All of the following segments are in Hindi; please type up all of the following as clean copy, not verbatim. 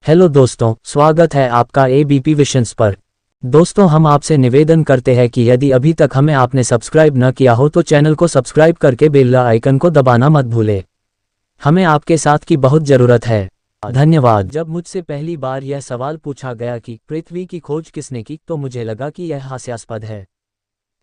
हेलो दोस्तों, स्वागत है आपका एबीपी विशंस पर। दोस्तों, हम आपसे निवेदन करते हैं कि यदि अभी तक हमें आपने सब्सक्राइब न किया हो तो चैनल को सब्सक्राइब करके बेल आइकन को दबाना मत भूलें। हमें आपके साथ की बहुत ज़रूरत है। धन्यवाद। जब मुझसे पहली बार यह सवाल पूछा गया कि पृथ्वी की खोज किसने की, तो मुझे लगा कि यह हास्यास्पद है।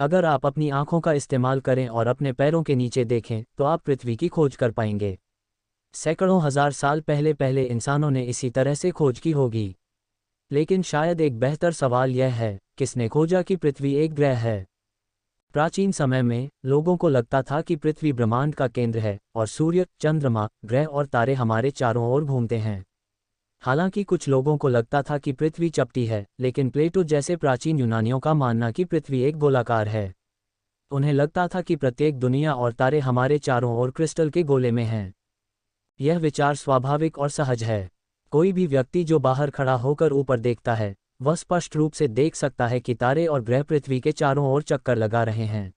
अगर आप अपनी आंखों का इस्तेमाल करें और अपने पैरों के नीचे देखें तो आप पृथ्वी की खोज कर पाएंगे। सैकड़ों हजार साल पहले पहले इंसानों ने इसी तरह से खोज की होगी। लेकिन शायद एक बेहतर सवाल यह है, किसने खोजा कि पृथ्वी एक ग्रह है। प्राचीन समय में लोगों को लगता था कि पृथ्वी ब्रह्मांड का केंद्र है और सूर्य, चंद्रमा, ग्रह और तारे हमारे चारों ओर घूमते हैं। हालांकि कुछ लोगों को लगता था कि पृथ्वी चपटी है, लेकिन प्लेटो जैसे प्राचीन यूनानियों का मानना कि पृथ्वी एक गोलाकार है। उन्हें लगता था कि प्रत्येक दुनिया और तारे हमारे चारों ओर क्रिस्टल के गोले में हैं। यह विचार स्वाभाविक और सहज है। कोई भी व्यक्ति जो बाहर खड़ा होकर ऊपर देखता है, वह स्पष्ट रूप से देख सकता है कि तारे और ग्रह पृथ्वी के चारों ओर चक्कर लगा रहे हैं।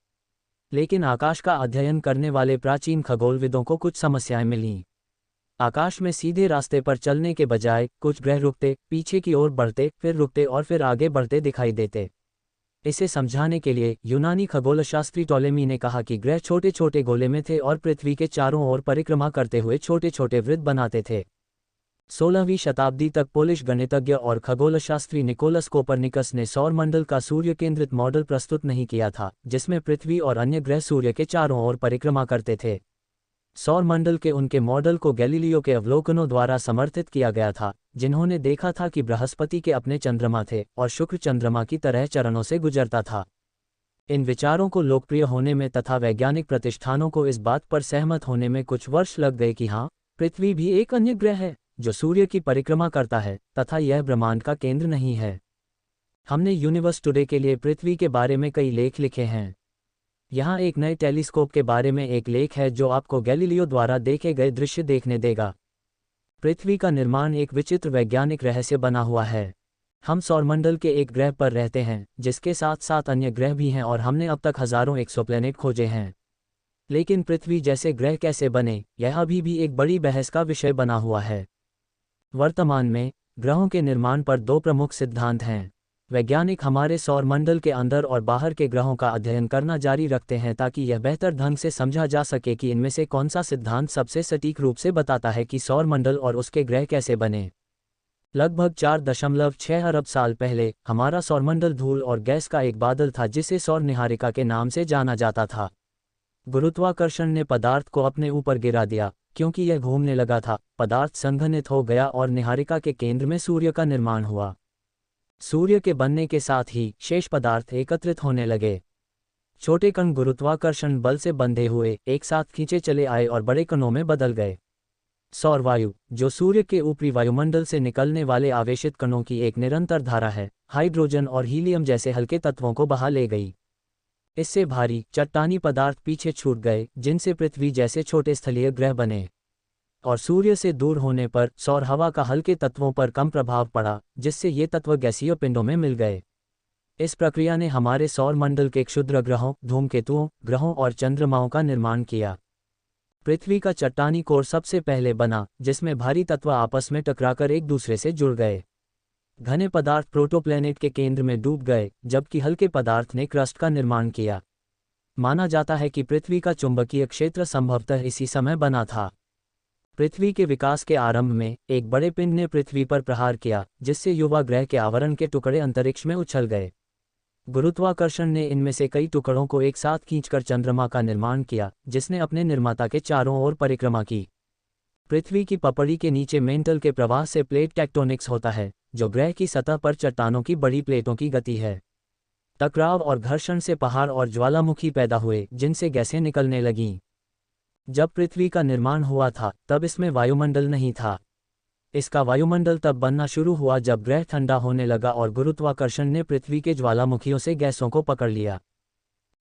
लेकिन आकाश का अध्ययन करने वाले प्राचीन खगोलविदों को कुछ समस्याएं मिलीं। आकाश में सीधे रास्ते पर चलने के बजाय कुछ ग्रह रुकते, पीछे की ओर बढ़ते, फिर रुकते और फिर आगे बढ़ते दिखाई देते। इसे समझाने के लिए यूनानी खगोलशास्त्री टॉलेमी ने कहा कि ग्रह छोटे छोटे गोले में थे और पृथ्वी के चारों ओर परिक्रमा करते हुए छोटे छोटे वृत्त बनाते थे। 16वीं शताब्दी तक पोलिश गणितज्ञ और खगोलशास्त्री निकोलस कोपरनिकस ने सौरमंडल का सूर्य केंद्रित मॉडल प्रस्तुत नहीं किया था, जिसमें पृथ्वी और अन्य ग्रह सूर्य के चारों ओर परिक्रमा करते थे। सौरमंडल के उनके मॉडल को गैलीलियो के अवलोकनों द्वारा समर्थित किया गया था, जिन्होंने देखा था कि बृहस्पति के अपने चंद्रमा थे और शुक्र चंद्रमा की तरह चरणों से गुजरता था। इन विचारों को लोकप्रिय होने में तथा वैज्ञानिक प्रतिष्ठानों को इस बात पर सहमत होने में कुछ वर्ष लग गए कि हाँ, पृथ्वी भी एक अन्य ग्रह है जो सूर्य की परिक्रमा करता है तथा यह ब्रह्मांड का केंद्र नहीं है। हमने यूनिवर्स टुडे के लिए पृथ्वी के बारे में कई लेख लिखे हैं। यहाँ एक नए टेलीस्कोप के बारे में एक लेख है जो आपको गैलीलियो द्वारा देखे गए दृश्य देखने देगा। पृथ्वी का निर्माण एक विचित्र वैज्ञानिक रहस्य बना हुआ है। हम सौरमंडल के एक ग्रह पर रहते हैं जिसके साथ साथ अन्य ग्रह भी हैं और हमने अब तक हजारों एक्सोप्लैनेट खोजे हैं। लेकिन पृथ्वी जैसे ग्रह कैसे बने, यह अभी भी एक बड़ी बहस का विषय बना हुआ है। वर्तमान में ग्रहों के निर्माण पर दो प्रमुख सिद्धांत हैं। वैज्ञानिक हमारे सौरमंडल के अंदर और बाहर के ग्रहों का अध्ययन करना जारी रखते हैं ताकि यह बेहतर ढंग से समझा जा सके कि इनमें से कौन सा सिद्धांत सबसे सटीक रूप से बताता है कि सौरमंडल और उसके ग्रह कैसे बने। लगभग 4.6 अरब साल पहले हमारा सौरमंडल धूल और गैस का एक बादल था जिसे सौर निहारिका के नाम से जाना जाता था। गुरुत्वाकर्षण ने पदार्थ को अपने ऊपर गिरा दिया। क्योंकि यह घूमने लगा था, पदार्थ संघनित हो गया और निहारिका के केंद्र में सूर्य का निर्माण हुआ। सूर्य के बनने के साथ ही शेष पदार्थ एकत्रित होने लगे। छोटे कण गुरुत्वाकर्षण बल से बंधे हुए एक साथ खींचे चले आए और बड़े कणों में बदल गए। सौर वायु, जो सूर्य के ऊपरी वायुमंडल से निकलने वाले आवेशित कणों की एक निरंतर धारा है, हाइड्रोजन और हीलियम जैसे हल्के तत्वों को बहा ले गई। इससे भारी चट्टानी पदार्थ पीछे छूट गए, जिनसे पृथ्वी जैसे छोटे स्थलीय ग्रह बने। और सूर्य से दूर होने पर सौर हवा का हल्के तत्वों पर कम प्रभाव पड़ा, जिससे ये तत्व गैसीय पिंडों में मिल गए। इस प्रक्रिया ने हमारे सौर मंडल के क्षुद्र ग्रहों, धूमकेतुओं, ग्रहों और चंद्रमाओं का निर्माण किया। पृथ्वी का चट्टानी कोर सबसे पहले बना, जिसमें भारी तत्व आपस में टकराकर एक दूसरे से जुड़ गए। घने पदार्थ प्रोटोप्लैनेट के केंद्र में डूब गए, जबकि हल्के पदार्थ ने क्रस्ट का निर्माण किया। माना जाता है कि पृथ्वी का चुंबकीय क्षेत्र संभवतः इसी समय बना था। पृथ्वी के विकास के आरंभ में एक बड़े पिंड ने पृथ्वी पर प्रहार किया, जिससे युवा ग्रह के आवरण के टुकड़े अंतरिक्ष में उछल गए। गुरुत्वाकर्षण ने इनमें से कई टुकड़ों को एक साथ खींचकर चंद्रमा का निर्माण किया, जिसने अपने निर्माता के चारों ओर परिक्रमा की। पृथ्वी की पपड़ी के नीचे मेंटल के प्रवाह से प्लेट टेक्टोनिक्स होता है, जो ग्रह की सतह पर चट्टानों की बड़ी प्लेटों की गति है। टकराव और घर्षण से पहाड़ और ज्वालामुखी पैदा हुए, जिनसे गैसें निकलने लगीं। जब पृथ्वी का निर्माण हुआ था, तब इसमें वायुमंडल नहीं था। इसका वायुमंडल तब बनना शुरू हुआ जब ग्रह ठंडा होने लगा और गुरुत्वाकर्षण ने पृथ्वी के ज्वालामुखियों से गैसों को पकड़ लिया।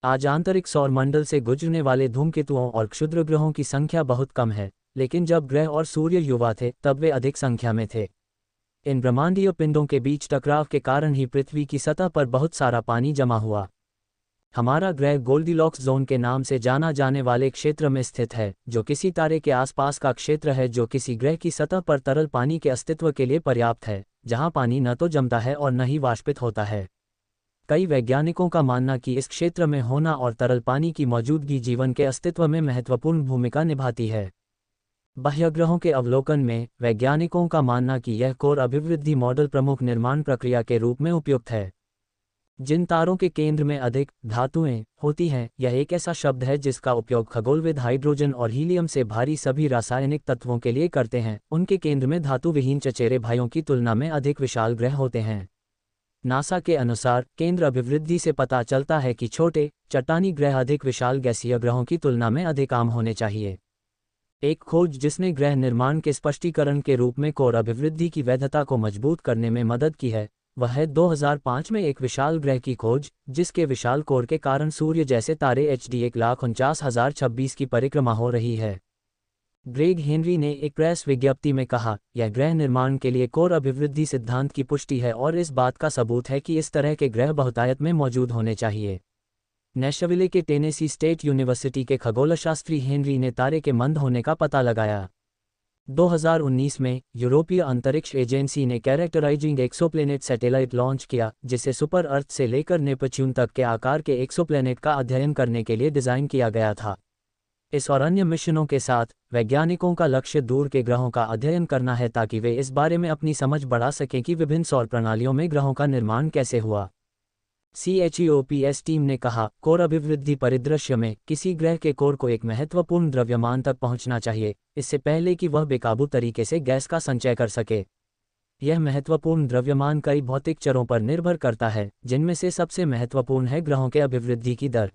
आज आंतरिक सौरमंडल से गुजरने वाले धूमकेतुओं और क्षुद्र ग्रहों की संख्या बहुत कम है, लेकिन जब ग्रह और सूर्य युवा थे तब वे अधिक संख्या में थे। इन ब्रह्मांडीय पिंडों के बीच टकराव के कारण ही पृथ्वी की सतह पर बहुत सारा पानी जमा हुआ। हमारा ग्रह गोल्डीलॉक्स जोन के नाम से जाना जाने वाले क्षेत्र में स्थित है, जो किसी तारे के आसपास का क्षेत्र है जो किसी ग्रह की सतह पर तरल पानी के अस्तित्व के लिए पर्याप्त है, जहां पानी न तो जमता है और न ही वाष्पित होता है। कई वैज्ञानिकों का मानना कि इस क्षेत्र में होना और तरल पानी की मौजूदगी जीवन के अस्तित्व में महत्वपूर्ण भूमिका निभाती है। बाह्यग्रहों के अवलोकन में वैज्ञानिकों का मानना कि यह कोर अभिवृद्धि मॉडल प्रमुख निर्माण प्रक्रिया के रूप में उपयुक्त है। जिन तारों के केंद्र में अधिक धातुएं होती हैं, यह एक ऐसा शब्द है जिसका उपयोग खगोलविद हाइड्रोजन और हीलियम से भारी सभी रासायनिक तत्वों के लिए करते हैं। उनके केंद्र में धातु विहीन चचेरे भाइयों की तुलना में अधिक विशाल ग्रह होते हैं। नासा के अनुसार केंद्र अभिवृद्धि से पता चलता है कि छोटे चट्टानी ग्रह अधिक विशाल गैसीय ग्रहों की तुलना में अधिक आम होने चाहिए। एक खोज जिसने ग्रह निर्माण के स्पष्टीकरण के रूप में कोर अभिवृद्धि की वैधता को मजबूत करने में मदद की है, वह है 2005 में एक विशाल ग्रह की खोज, जिसके विशाल कोर के कारण सूर्य जैसे तारे HD 1,49,026 की परिक्रमा हो रही है। ग्रेग हेनरी ने एक प्रेस विज्ञप्ति में कहा, यह ग्रह निर्माण के लिए कोर अभिवृद्धि सिद्धांत की पुष्टि है और इस बात का सबूत है कि इस तरह के ग्रह बहुतायत में मौजूद होने चाहिए। नैशविले के टेनेसी स्टेट यूनिवर्सिटी के खगोलशास्त्री हेनरी ने तारे के मंद होने का पता लगाया। 2019 में यूरोपीय अंतरिक्ष एजेंसी ने कैरेक्टराइजिंग एक्सोप्लैनेट सैटेलाइट लॉन्च किया, जिसे सुपर अर्थ से लेकर नेपच्यून तक के आकार के एक्सोप्लैनेट का अध्ययन करने के लिए डिज़ाइन किया गया था। इस और अन्य मिशनों के साथ वैज्ञानिकों का लक्ष्य दूर के ग्रहों का अध्ययन करना है ताकि वे इस बारे में अपनी समझ बढ़ा सकें कि विभिन्न सौर प्रणालियों में ग्रहों का निर्माण कैसे हुआ। CHEOPS टीम ने कहा, कोर अभिवृद्धि परिदृश्य में किसी ग्रह के कोर को एक महत्वपूर्ण द्रव्यमान तक पहुंचना चाहिए, इससे पहले कि वह बेकाबू तरीके से गैस का संचय कर सके। यह महत्वपूर्ण द्रव्यमान कई भौतिक चरों पर निर्भर करता है, जिनमें से सबसे महत्वपूर्ण है ग्रहों के अभिवृद्धि की दर।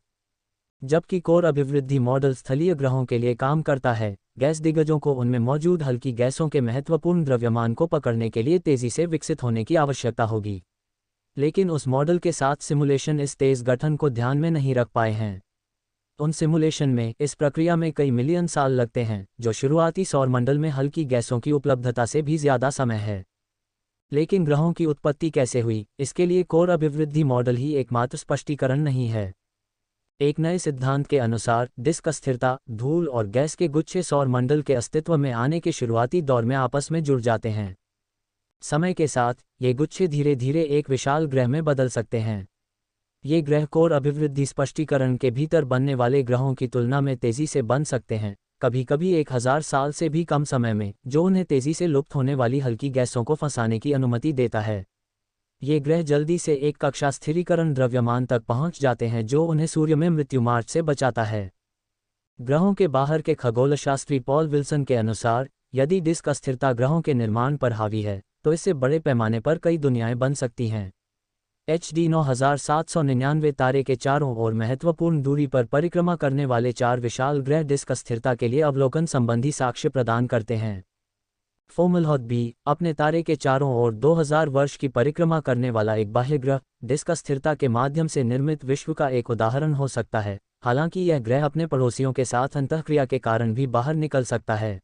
जबकि कोर अभिवृद्धि मॉडल स्थलीय ग्रहों के लिए काम करता है, गैस दिग्गजों को उनमें मौजूद हल्की गैसों के महत्वपूर्ण द्रव्यमान को पकड़ने के लिए तेजी से विकसित होने की आवश्यकता होगी। लेकिन उस मॉडल के साथ सिमुलेशन इस तेज गठन को ध्यान में नहीं रख पाए हैं। उन सिमुलेशन में इस प्रक्रिया में कई मिलियन साल लगते हैं, जो शुरुआती सौरमंडल में हल्की गैसों की उपलब्धता से भी ज़्यादा समय है। लेकिन ग्रहों की उत्पत्ति कैसे हुई, इसके लिए कोर अभिवृद्धि मॉडल ही एकमात्र स्पष्टीकरण नहीं है। एक नए सिद्धांत के अनुसार डिस्क अस्थिरता, धूल और गैस के गुच्छे सौरमंडल के अस्तित्व में आने के शुरुआती दौर में आपस में जुड़ जाते हैं। समय के साथ ये गुच्छे धीरे धीरे एक विशाल ग्रह में बदल सकते हैं। ये ग्रह कोर अभिवृद्धि स्पष्टीकरण के भीतर बनने वाले ग्रहों की तुलना में तेजी से बन सकते हैं, कभी कभी 1000 साल से भी कम समय में, जो उन्हें तेजी से लुप्त होने वाली हल्की गैसों को फंसाने की अनुमति देता है। ये ग्रह जल्दी से एक कक्षा स्थिरीकरण द्रव्यमान तक पहुंच जाते हैं जो उन्हें सूर्य में मृत्यु मार्ग से बचाता है। ग्रहों के बाहर के खगोलशास्त्री पॉल विल्सन के अनुसार, यदि डिस्क अस्थिरता ग्रहों के निर्माण पर हावी है, तो इससे बड़े पैमाने पर कई दुनियाएं बन सकती हैं। HD 9799 तारे के चारों ओर महत्वपूर्ण दूरी पर परिक्रमा करने वाले 4 विशाल ग्रह डिस्क अस्थिरता के लिए अवलोकन संबंधी साक्ष्य प्रदान करते हैं। फोमलहॉथ बी अपने तारे के चारों ओर 2000 वर्ष की परिक्रमा करने वाला एक बाह्य ग्रह डिस्क अस्थिरता के माध्यम से निर्मित विश्व का एक उदाहरण हो सकता है, हालांकि यह ग्रह अपने पड़ोसियों के साथ अंतःक्रिया के कारण भी बाहर निकल सकता है।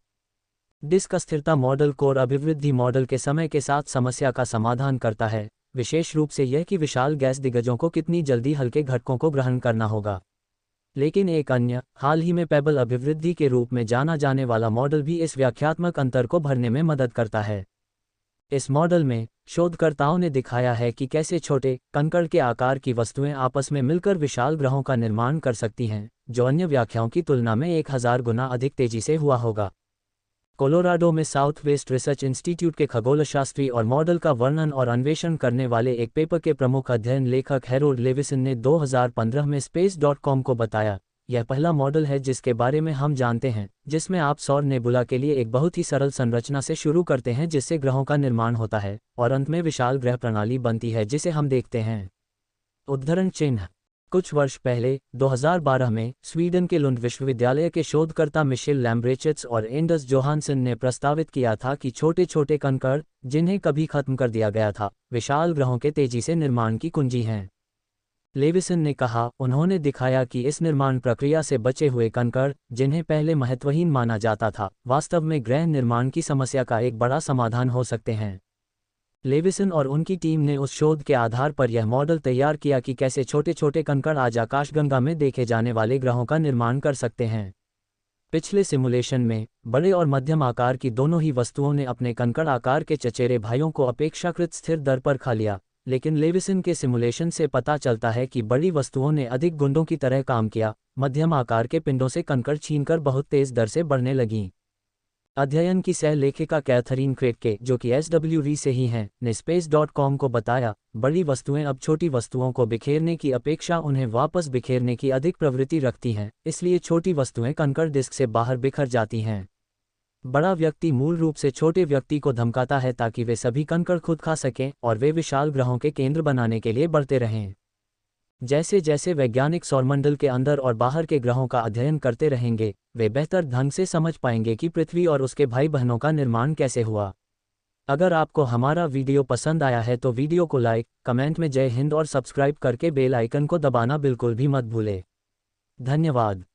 डिस्क अस्थिरता मॉडल कोर अभिवृद्धि मॉडल के समय के साथ समस्या का समाधान करता है, विशेष रूप से यह कि विशाल गैस दिग्गजों को कितनी जल्दी हल्के घटकों को ग्रहण करना होगा। लेकिन एक अन्य, हाल ही में पेबल अभिवृद्धि के रूप में जाना जाने वाला मॉडल भी इस व्याख्यात्मक अंतर को भरने में मदद करता है। इस मॉडल में शोधकर्ताओं ने दिखाया है कि कैसे छोटे कंकड़ के आकार की वस्तुएं आपस में मिलकर विशाल ग्रहों का निर्माण कर सकती हैं, जो अन्य व्याख्याओं की तुलना में 1000 गुना अधिक तेजी से हुआ होगा। कोलोराडो में साउथ वेस्ट रिसर्च इंस्टीट्यूट के खगोलशास्त्री और मॉडल का वर्णन और अन्वेषण करने वाले एक पेपर के प्रमुख अध्ययन लेखक हैरोल्ड लेविसन ने 2015 में space.com को बताया, यह पहला मॉडल है जिसके बारे में हम जानते हैं जिसमें आप सौर नेबुला के लिए एक बहुत ही सरल संरचना से शुरू करते हैं जिससे ग्रहों का निर्माण होता है और अंत में विशाल ग्रह प्रणाली बनती है जिसे हम देखते हैं। उद्धरण चिन्ह। कुछ वर्ष पहले 2012 में स्वीडन के लुंड विश्वविद्यालय के शोधकर्ता मिशेल लैम्ब्रेचिट्स और एंडर्स जोहानसन ने प्रस्तावित किया था कि छोटे छोटे कंकड़, जिन्हें कभी खत्म कर दिया गया था, विशाल ग्रहों के तेजी से निर्माण की कुंजी हैं। लेविसन ने कहा, उन्होंने दिखाया कि इस निर्माण प्रक्रिया से बचे हुए कंकड़, जिन्हें पहले महत्वहीन माना जाता था, वास्तव में ग्रह निर्माण की समस्या का एक बड़ा समाधान हो सकते हैं। लेविसन और उनकी टीम ने उस शोध के आधार पर यह मॉडल तैयार किया कि कैसे छोटे छोटे कंकड़ आज आकाशगंगा में देखे जाने वाले ग्रहों का निर्माण कर सकते हैं। पिछले सिमुलेशन में बड़े और मध्यम आकार की दोनों ही वस्तुओं ने अपने कंकड़ आकार के चचेरे भाइयों को अपेक्षाकृत स्थिर दर पर खा लिया, लेकिन लेविसन के सिमुलेशन से पता चलता है कि बड़ी वस्तुओं ने अधिक गुंडों की तरह काम किया। मध्यम आकार के पिंडों से कंकड़ छीनकर बहुत तेज दर से बढ़ने लगीं। अध्ययन की सह लेखिका कैथरीन क्रेटके, जो कि SWV से ही हैं, ने space.com को बताया, बड़ी वस्तुएं अब छोटी वस्तुओं को बिखेरने की अपेक्षा उन्हें वापस बिखेरने की अधिक प्रवृत्ति रखती हैं, इसलिए छोटी वस्तुएं कंकड़ डिस्क से बाहर बिखर जाती हैं। बड़ा व्यक्ति मूल रूप से छोटे व्यक्ति को धमकाता है ताकि वे सभी कंकड़ खुद खा सकें और वे विशाल ग्रहों के केंद्र बनाने के लिए बढ़ते रहें। जैसे जैसे वैज्ञानिक सौरमंडल के अंदर और बाहर के ग्रहों का अध्ययन करते रहेंगे, वे बेहतर ढंग से समझ पाएंगे कि पृथ्वी और उसके भाई बहनों का निर्माण कैसे हुआ। अगर आपको हमारा वीडियो पसंद आया है तो वीडियो को लाइक, कमेंट में जय हिंद और सब्सक्राइब करके बेल आइकन को दबाना बिल्कुल भी मत भूलें। धन्यवाद।